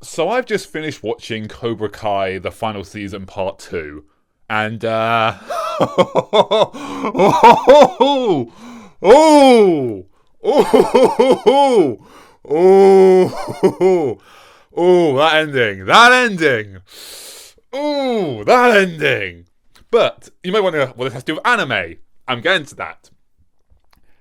So I've just finished watching Cobra Kai, the final season, part two, and oh, oh, oh, oh, oh, that ending. But you may wonder what this has to do with anime. I'm getting to that.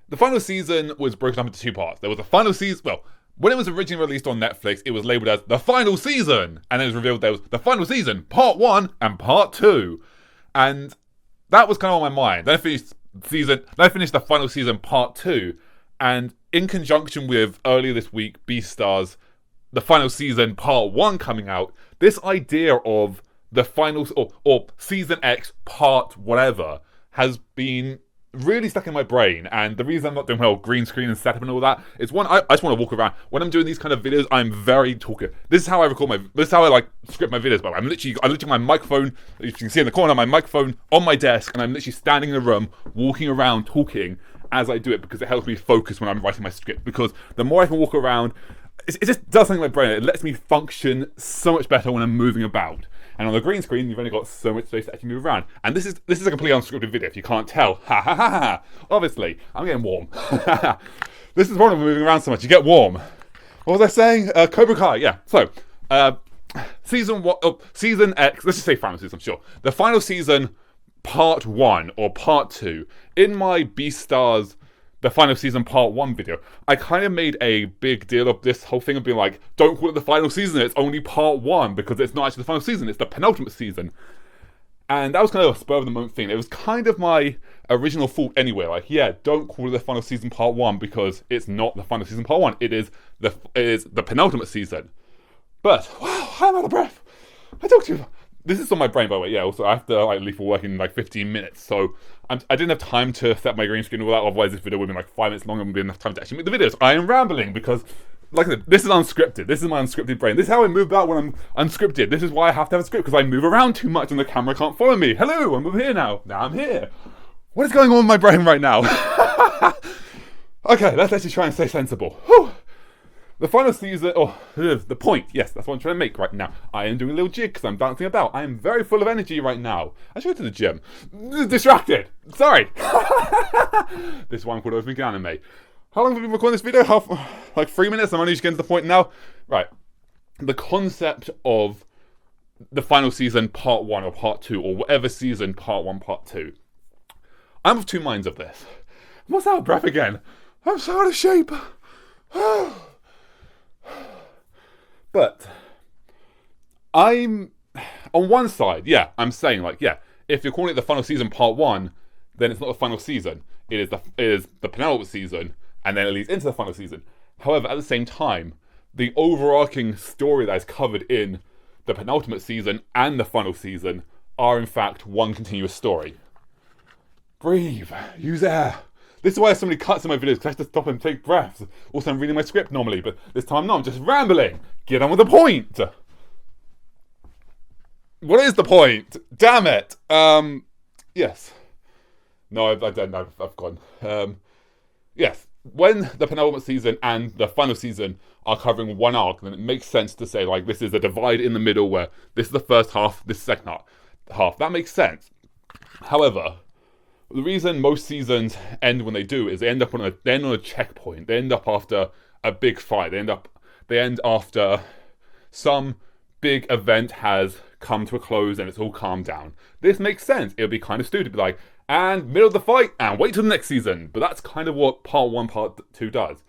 The final season was broken up into two parts. There was a final season. Well, when it was originally released on Netflix, it was labelled as the final season, and it was revealed there was the final season, part one and part two, and that was kind of on my mind. Then I finished the final season, part two, and in conjunction with earlier this week, Beastars, the final season, part one coming out, this idea of the final or season X, part whatever, has been really stuck in my brain, and the reason I'm not doing well green screen and setup and all that is one, I just want to walk around. When I'm doing these kind of videos, I'm very talkative. This is how I script my videos. But I'm literally my microphone, as you can see in the corner, my microphone on my desk, and I'm literally standing in the room, walking around, talking as I do it, because it helps me focus when I'm writing my script. Because the more I can walk around, it just does something in my brain. It lets me function so much better when I'm moving about. And on the green screen, you've only got so much space to actually move around. And this is a completely unscripted video, if you can't tell. Ha ha ha ha. Obviously, I'm getting warm. This is the problem with moving around so much. You get warm. What was I saying? Cobra Kai, yeah. So, season X, let's just say final season, sure. The final season, part one or part two. In my Beastars, the final season part one video, I kind of made a big deal of this whole thing of being like, don't call it the final season, it's only part one, because it's not actually the final season, it's the penultimate season. And that was kind of a spur of the moment thing. It was kind of my original thought anyway, like, yeah, don't call it the final season part one, because it's not the final season part one, it is the penultimate season. But, wow, I'm out of breath. I talked to you. This is on my brain, by the way. Yeah, also, I have to leave for work in 15 minutes. So, I didn't have time to set my green screen and all that. Otherwise, this video would have been 5 minutes long and wouldn't be enough time to actually make the videos. I am rambling because, like I said, this is unscripted. This is my unscripted brain. This is how I move about when I'm unscripted. This is why I have to have a script, because I move around too much and the camera can't follow me. Hello, I'm over here now. Now I'm here. What is going on with my brain right now? Okay, let's actually try and stay sensible. Whew. The final season, the point, yes, that's what I'm trying to make right now. I am doing a little jig because I'm dancing about. I am very full of energy right now. I should go to the gym. Distracted. Sorry. This is why I'm called Overthinking Anime. How long have we been recording this video? 3 minutes. I'm only just getting to the point now. Right. The concept of the final season, part one or part two, or whatever season, part one, part two. I'm of two minds of this. What's that breath again? I'm so out of shape. But I'm on one side, yeah, I'm saying if you're calling it the final season part one, then it's not the final season. It is the penultimate season, and then it leads into the final season. However, at the same time, the overarching story that is covered in the penultimate season and the final season are in fact one continuous story. Breathe, use air. This is why there's so many cuts in my videos, because I have to stop and take breaths. Also, I'm reading my script normally, but this time I'm not. I'm just rambling. Get on with the point. What is the point? Damn it. Yes. No, I've gone. Yes. When the penultimate season and the final season are covering one arc, then it makes sense to say, this is a divide in the middle where this is the first half, this is the second half. That makes sense. However, the reason most seasons end when they do is they end on a checkpoint. They end up after a big fight. They end after some big event has come to a close and it's all calmed down. This makes sense. It would be kind of stupid to be like, and middle of the fight, and wait till the next season. But that's kind of what part one, part two does.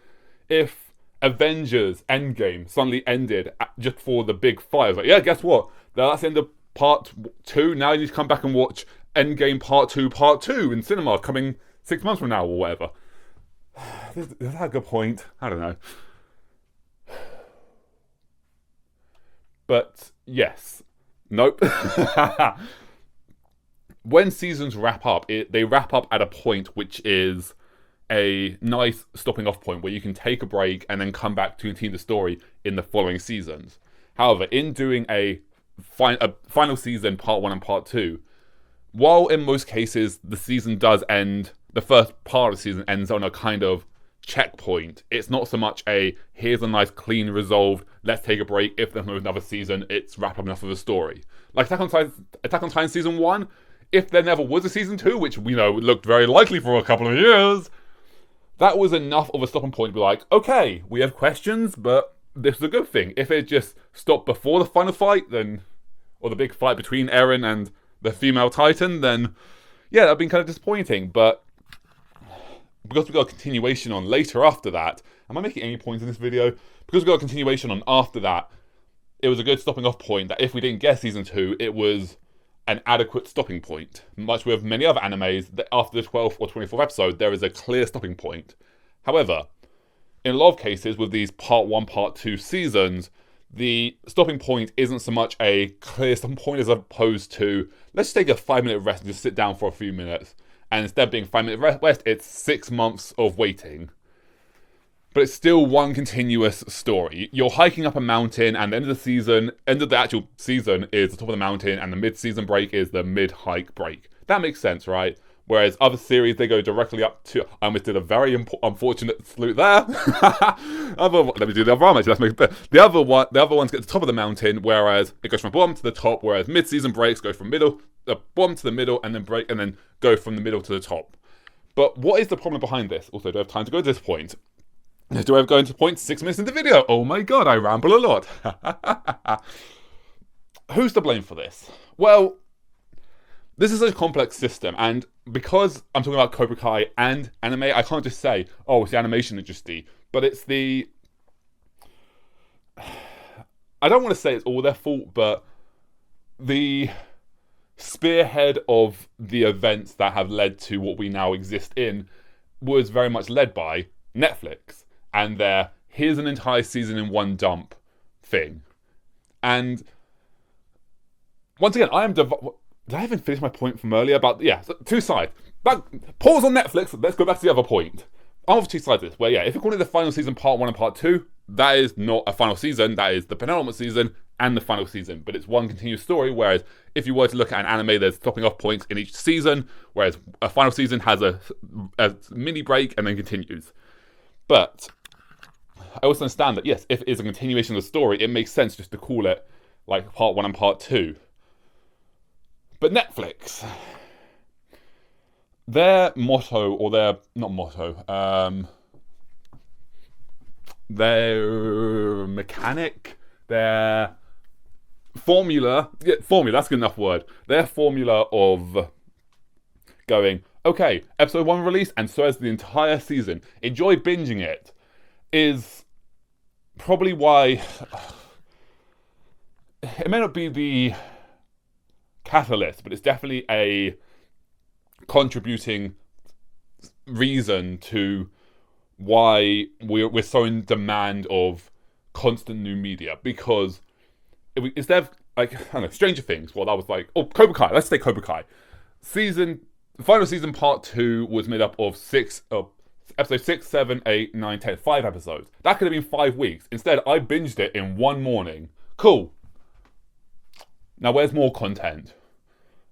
If Avengers Endgame suddenly ended just before the big fight, it's like, yeah, guess what? That's the end of part two. Now you need to come back and watch Endgame part two in cinema coming 6 months from now or whatever. Is that a good point? I don't know. But yes. Nope. When seasons wrap up, they wrap up at a point which is a nice stopping off point where you can take a break and then come back to continue the story in the following seasons. However, in doing a final season, part one and part two, while in most cases the season does end, the first part of the season ends on a kind of checkpoint. It's not so much a here's a nice clean resolved, let's take a break, if there's no another season, it's wrap up enough of the story. Like Attack on Titan season 1, if there never was a season 2, which we know looked very likely for a couple of years, that was enough of a stopping point to be like, okay, we have questions, but this is a good thing. If it just stopped before the final fight, then, or the big fight between Eren and the female Titan, then yeah, that'd been kind of disappointing. But because we got a continuation on later after that, am I making any points in this video? Because we got a continuation on after that, it was a good stopping off point that if we didn't get season 2, it was an adequate stopping point. Much with many other animes, that after the 12th or 24th episode, there is a clear stopping point. However, in a lot of cases with these part 1, part 2 seasons, the stopping point isn't so much a clear stopping point as opposed to, let's take a 5-minute rest and just sit down for a few minutes. And instead of being 5-minute rest, it's 6 months of waiting. But it's still one continuous story. You're hiking up a mountain, and the end of the actual season is the top of the mountain, and the mid-season break is the mid-hike break. That makes sense, right? Whereas other series, they go directly up to... I almost did a very unfortunate salute there. Let me do the other one, actually. The other ones get to the top of the mountain, whereas it goes from bottom to the top, whereas mid-season breaks go from bottom to the middle, and then break, and then go from the middle to the top. But what is the problem behind this? Also, do I have time to go to this point? Do I have going to point 6 minutes in the video? Oh my god, I ramble a lot. Who's to blame for this? Well, this is a complex system, and because I'm talking about Cobra Kai and anime, I can't just say, oh, it's the animation industry, but it's the... I don't want to say it's all their fault, but the spearhead of the events that have led to what we now exist in was very much led by Netflix and their here's an entire season in one dump thing. And once again, did I even finish my point from earlier about, yeah, so two sides. But pause on Netflix, let's go back to the other point. I have two sides of this, where yeah, if you're calling it the final season part 1 and part 2, that is not a final season, that is the penultimate season and the final season, but it's one continuous story, whereas if you were to look at an anime, there's stopping off points in each season, whereas a final season has a mini break and then continues. But I also understand that, yes, if it is a continuation of the story, it makes sense just to call it like part 1 and part 2. But Netflix, their motto, or their, not motto, their mechanic, their formula, that's a good enough word, their formula of going, okay, episode 1 release, and so is the entire season, enjoy binging it, is probably why it may not be the catalyst, but it's definitely a contributing reason to why we're so in demand of constant new media. Because instead of, like, I don't know, Stranger Things, well, that was like, oh, Cobra Kai, let's say Cobra Kai. The final season part 2 was made up of episode 6, 7, 8, 9, 10, 5 episodes. That could have been 5 weeks. Instead, I binged it in one morning. Cool. Now, where's more content?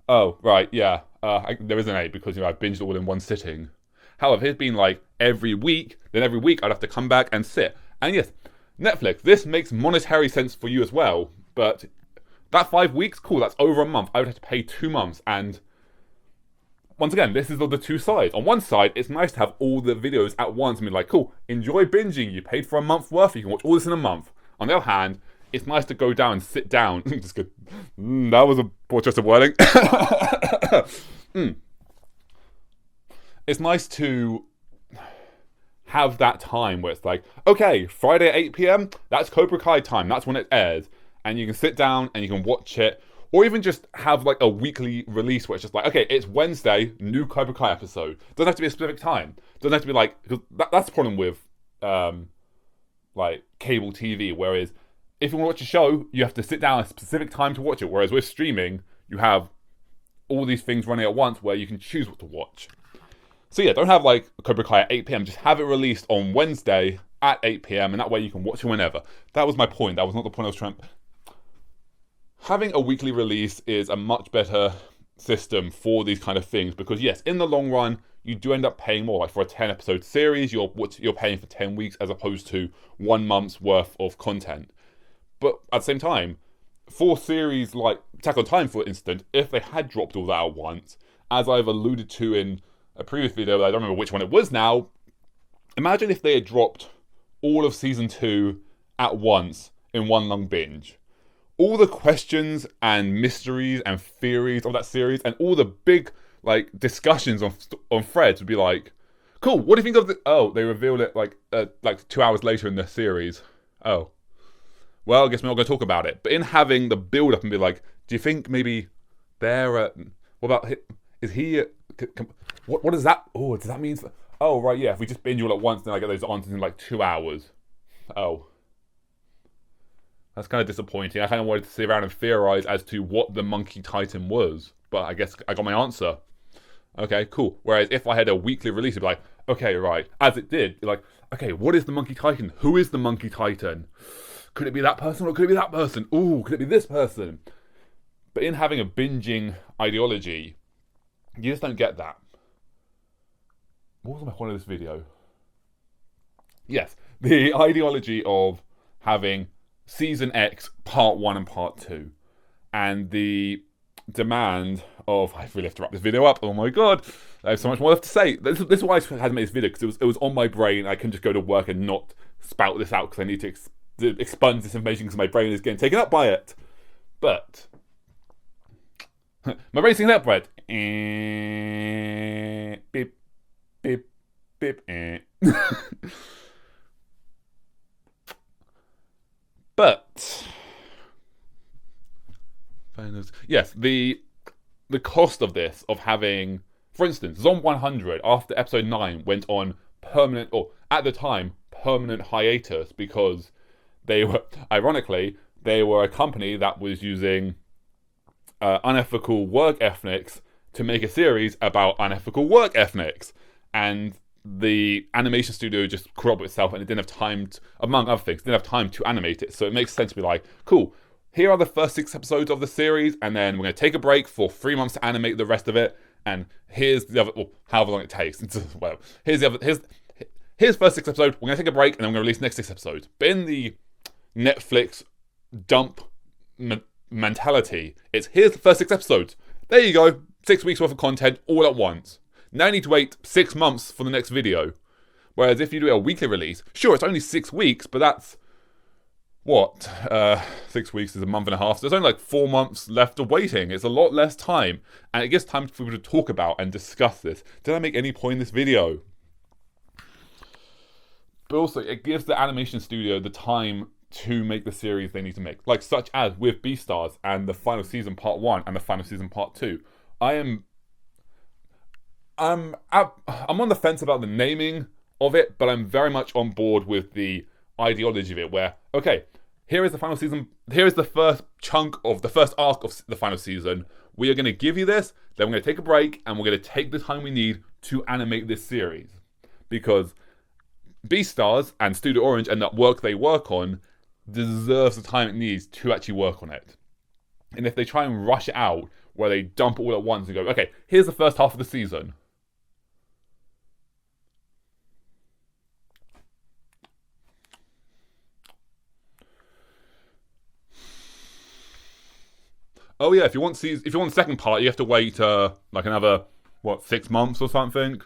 Oh, right, yeah. There isn't 8 because, I binged it all in one sitting. However, it's been like every week, then every week I'd have to come back and sit. And yes, Netflix, this makes monetary sense for you as well. But that 5 weeks, cool, that's over a month. I would have to pay 2 months. And once again, this is the two sides. On one side, it's nice to have all the videos at once and be like, cool, enjoy binging. You paid for a month's worth. You can watch all this in a month. On the other hand, it's nice to go down and sit down. Just go, that was a poor choice of wording. It's nice to have that time where it's like, okay, Friday at 8 p.m, that's Cobra Kai time. That's when it airs. And you can sit down and you can watch it. Or even just have like a weekly release where it's just like, okay, it's Wednesday, new Cobra Kai episode. Doesn't have to be a specific time. Doesn't have to be like, because that's the problem with like cable TV. Whereas if you want to watch a show, you have to sit down at a specific time to watch it. Whereas with streaming, you have all these things running at once where you can choose what to watch. So yeah, don't have like Cobra Kai at 8 p.m. Just have it released on Wednesday at 8 p.m. and that way you can watch it whenever. That was my point. That was not the point I was trying. Having a weekly release is a much better system for these kind of things, because yes, in the long run, you do end up paying more. Like for a 10-episode series, you're paying for 10 weeks as opposed to 1 month's worth of content. But at the same time, for series like Attack on Titan, for instance, if they had dropped all that at once, as I've alluded to in a previous video, I don't remember which one it was now, imagine if they had dropped all of Season 2 at once in one long binge. All the questions and mysteries and theories of that series and all the big discussions on threads would be like, cool, what do you think of the... Oh, they revealed it like 2 hours later in the series. Oh. Well, I guess we're not going to talk about it. But in having the build-up and be like, do you think maybe they're... what about... Is he... What does that... Oh, does that mean... Oh, right, yeah, if we just binge all at once, then I get those answers in 2 hours. Oh. That's kind of disappointing. I kind of wanted to sit around and theorize as to what the Monkey Titan was. But I guess I got my answer. Okay, cool. Whereas if I had a weekly release, it'd be like, okay, right. As it did, like, okay, what is the Monkey Titan? Who is the Monkey Titan? Could it be that person or could it be that person? Ooh, could it be this person? But in having a binging ideology, you just don't get that. What was my point of this video? Yes, the ideology of having Season X Part 1 and Part 2. And the demand of... I really have to wrap this video up. Oh my god. I have so much more left to say. This is why I had to make this video, because it was on my brain. I couldn't just go to work and not spout this out, because I need to expunge this information because my brain is getting taken up by it. But... my brain's taken up by it. Beep. Beep. Beep. But yes, the cost of this, of having, for instance, Zom 100 after episode 9 went on permanent, or at the time, permanent hiatus, because they were, ironically, they were a company that was using unethical work ethics to make a series about unethical work ethics, and the animation studio just caught up with itself and it didn't have time to, among other things, didn't have time to animate it. So it makes sense to be like, cool, here are the first 6 episodes of the series, and then we're going to take a break for 3 months to animate the rest of it, and here's the other, well, however long it takes. Well, here's first 6 episodes, we're going to take a break, and then we're going to release the next 6 episodes. But in the Netflix dump mentality, it's here's the first 6 episodes. There you go, 6 weeks worth of content all at once. Now you need to wait 6 months for the next video. Whereas if you do a weekly release, sure, it's only 6 weeks, but that's... what? 6 weeks is a month and a half. So there's only 4 months left of waiting. It's a lot less time. And it gives time for people to talk about and discuss this. Did I make any point in this video? But also, it gives the animation studio the time to make the series they need to make. Such as with Beastars and the final season part 1 and the final season part 2. I'm on the fence about the naming of it, but I'm very much on board with the ideology of it, where, okay, here is the final season, here is the first chunk of the first arc of the final season. We are going to give you this, then we're going to take a break, and we're going to take the time we need to animate this series. Because Beastars and Studio Orange and that work they work on deserves the time it needs to actually work on it. And if they try and rush it out, where they dump it all at once and go, okay, here's the first half of the season. Oh yeah, if you want the second part, you have to wait another 6 months or something.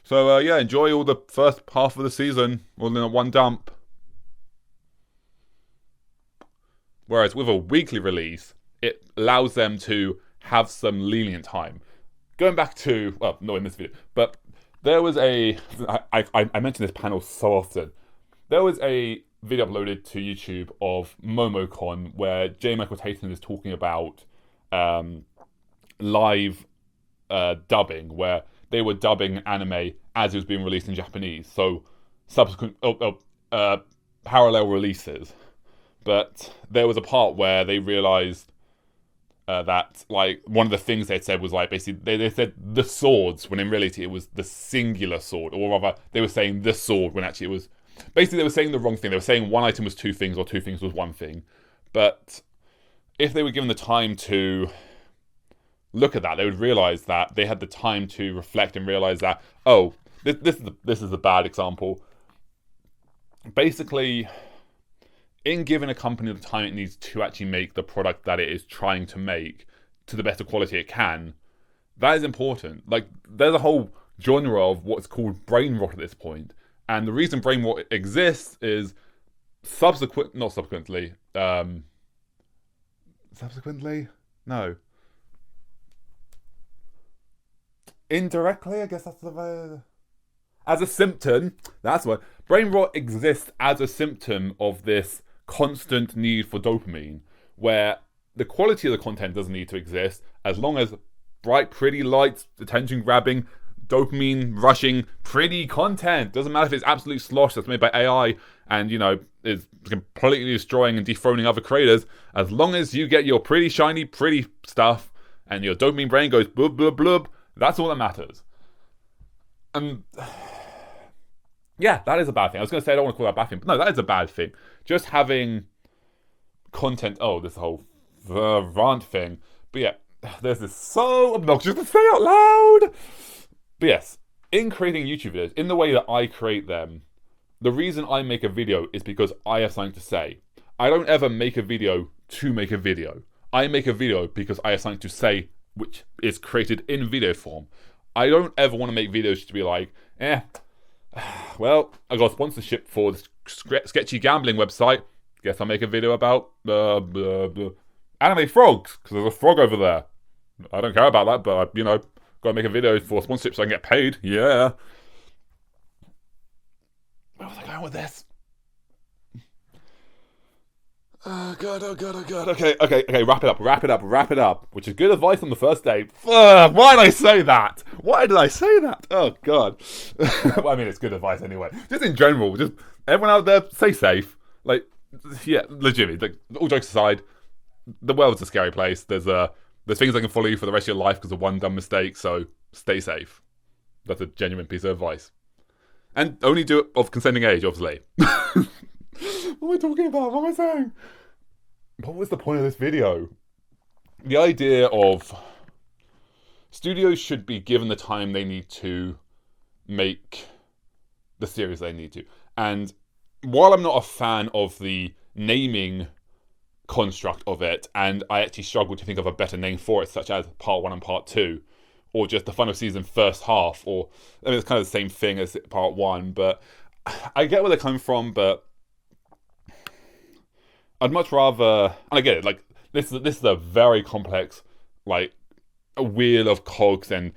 So yeah, enjoy all the first half of the season all in one dump. Whereas with a weekly release, it allows them to have some lenient time. Going back to, well, not in this video, but there was I mention this panel so often. There was a video uploaded to YouTube of MomoCon where J. Michael Tatum is talking about live dubbing, where they were dubbing anime as it was being released in Japanese. So subsequent parallel releases. But there was a part where they realized that one of the things they'd said was basically they said the swords, when in reality it was the singular sword, or rather they were saying the sword when actually it was basically they were saying the wrong thing. They were saying one item was 2 things or 2 things was 1 thing. But if they were given the time to look at that, they would realize that they had the time to reflect and realize that, oh, this is a bad example. Basically, in giving a company the time it needs to actually make the product that it is trying to make to the best quality it can, that is important. Like, there's a whole genre of what's called brain rot at this point. And the reason brain rot exists is subsequently, no. Indirectly, I guess that's the... As a symptom, that's what... Brain rot exists as a symptom of this constant need for dopamine, where the quality of the content doesn't need to exist, as long as bright, pretty lights, attention-grabbing, dopamine-rushing, pretty content. Doesn't matter if it's absolute slosh that's made by AI and, is completely destroying and dethroning other creators. As long as you get your pretty, shiny, pretty stuff and your dopamine brain goes blub, blub, blub, that's all that matters. And yeah, that is a bad thing. I was going to say I don't want to call that a bad thing, but no, that is a bad thing. Just having content... Oh, this whole rant thing. But yeah, this is so obnoxious to say out loud. But yes, in creating YouTube videos, in the way that I create them, the reason I make a video is because I have something to say. I don't ever make a video to make a video. I make a video because I have something to say, which is created in video form. I don't ever want to make videos to be like, well, I got sponsorship for this sketchy gambling website. Guess I'll make a video about anime frogs, because there's a frog over there. I don't care about that, but gotta make a video for sponsorship so I can get paid. Yeah. Where was I going with this? Oh god. Okay, wrap it up. Which is good advice on the first date. Why did I say that? Oh god. Well, I mean, it's good advice anyway. Just in general, just everyone out there, stay safe. Like, yeah, legitimately, like, all jokes aside, the world's a scary place. There's things that can follow you for the rest of your life because of one dumb mistake, so stay safe. That's a genuine piece of advice. And only do it of consenting age, obviously. What am I talking about? What am I saying? What was the point of this video? The idea of studios should be given the time they need to make the series they need to. And while I'm not a fan of the naming construct of it, and I actually struggle to think of a better name for it, such as Part 1 and Part 2, or just the final season first half, or, I mean, it's kind of the same thing as Part 1, but I get where they're coming from, but I'd much rather, and I get it, like, this is a very complex, like, a wheel of cogs and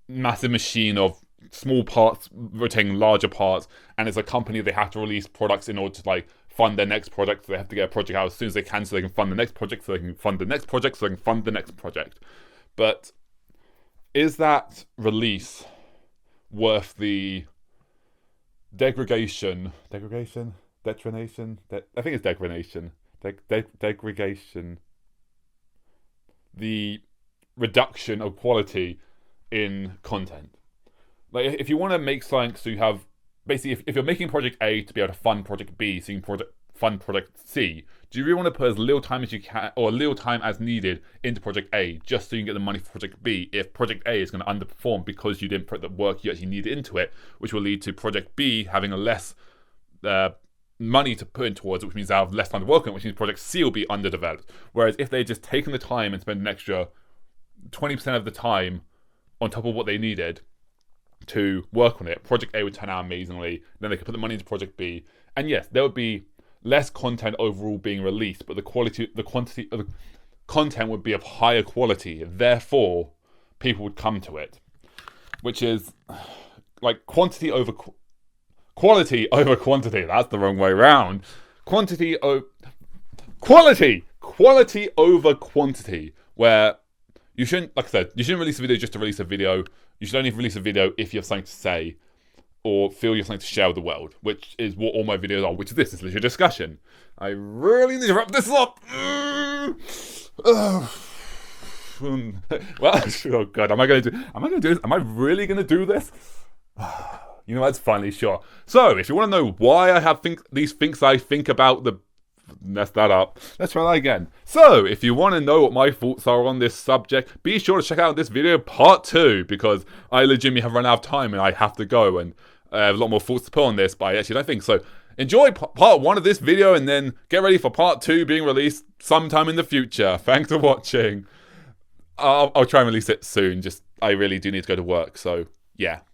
massive machine of small parts rotating larger parts, and it's a company, they have to release products in order to, like, fund their next project, so they have to get a project out as soon as they can so they can fund the next project, so they can fund the next project, so they can fund the next project. But is that release worth the degradation? I think it's degradation. Degradation. The reduction of quality in content. Like, if you want to make something so you have... Basically, if you're making Project A to be able to fund Project B, so you can fund Project C, do you really want to put as little time as you can, or little time as needed, into Project A, just so you can get the money for Project B, if Project A is going to underperform because you didn't put the work you actually needed into it, which will lead to Project B having a less money to put in towards it, which means they have less time to work on it, which means Project C will be underdeveloped. Whereas if they'd just taken the time and spent an extra 20% of the time on top of what they needed to work on it, Project A would turn out amazingly. Then they could put the money into Project B, and yes, there would be less content overall being released, but the quantity of the content would be of higher quality. Therefore, people would come to it, which is like quality over quantity. That's the wrong way around. Quality over quantity. Where you shouldn't, like I said, you shouldn't release a video just to release a video. You should only release a video if you have something to say or feel you have something to share with the world, which is what all my videos are, which is this. It's literally a discussion. I really need to wrap this up. Well, oh god, am I going to do this? Am I really going to do this? You know, that's finally sure. So, if you want to know why I have these things I think about the messed that up. Let's try that again. So, if you want to know what my thoughts are on this subject, be sure to check out this video part 2, because I legitimately have run out of time and I have to go, and I have a lot more thoughts to put on this, but I actually don't think so. Enjoy part 1 of this video and then get ready for part 2 being released sometime in the future. Thanks for watching. I'll try and release it soon. I really do need to go to work, so yeah.